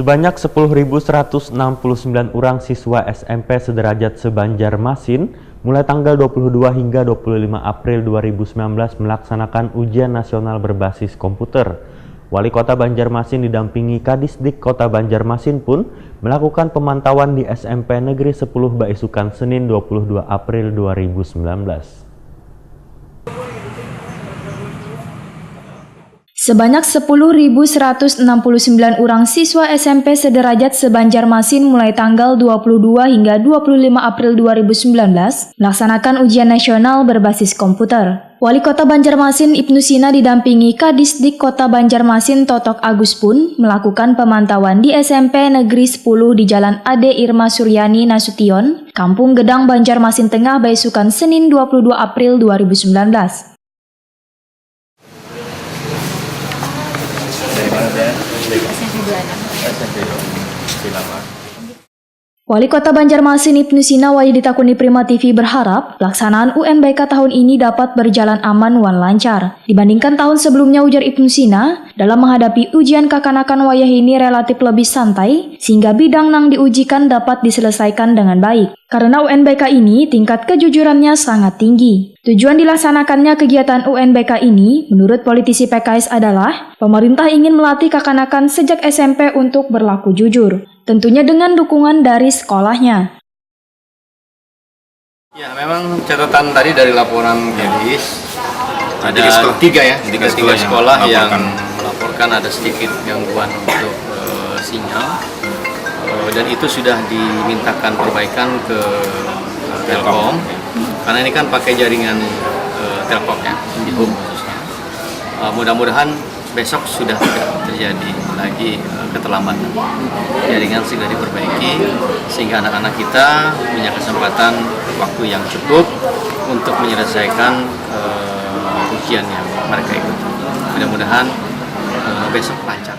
Sebanyak 10.169 orang siswa SMP sederajat se-Banjarmasin mulai tanggal 22 hingga 25 April 2019 melaksanakan ujian nasional berbasis komputer. Wali Kota Banjarmasin didampingi Kadisdik Kota Banjarmasin pun melakukan pemantauan di SMP Negeri 10 Baisukan Senin 22 April 2019. Sebanyak 10.169 orang siswa SMP sederajat se-Banjarmasin mulai tanggal 22 hingga 25 April 2019 melaksanakan ujian nasional berbasis komputer. Wali Kota Banjarmasin Ibnu Sina didampingi Kadisdik Kota Banjarmasin Totok Agus pun melakukan pemantauan di SMP Negeri 10 di Jalan Ade Irma Suryani Nasution, Kampung Gedang Banjarmasin Tengah Baisukan Senin 22 April 2019. Wali Kota Banjarmasin Ibnu Sina ditakuni Prima TV berharap pelaksanaan UNBK tahun ini dapat berjalan aman wan lancar. Dibandingkan tahun sebelumnya, ujar Ibnu Sina, dalam menghadapi ujian kekanakan wayah ini relatif lebih santai, sehingga bidang yang diujikan dapat diselesaikan dengan baik. Karena UNBK ini tingkat kejujurannya sangat tinggi. Tujuan dilaksanakannya kegiatan UNBK ini, menurut politisi PKS adalah, pemerintah ingin melatih kekanakan sejak SMP untuk berlaku jujur. Tentunya dengan dukungan dari sekolahnya. Ya, memang catatan tadi dari laporan Kadis ada tiga sekolah yang melaporkan ada sedikit gangguan untuk sinyal, dan itu sudah dimintakan perbaikan ke Telkom karena ini kan pakai jaringan Telkom ya, di home khususnya. Mudah-mudahan besok sudah tidak terjadi lagi keterlambatan. Jaringan sudah diperbaiki sehingga anak-anak kita punya kesempatan waktu yang cukup untuk menyelesaikan ujian yang mereka ikuti. Mudah-mudahan besok lancar.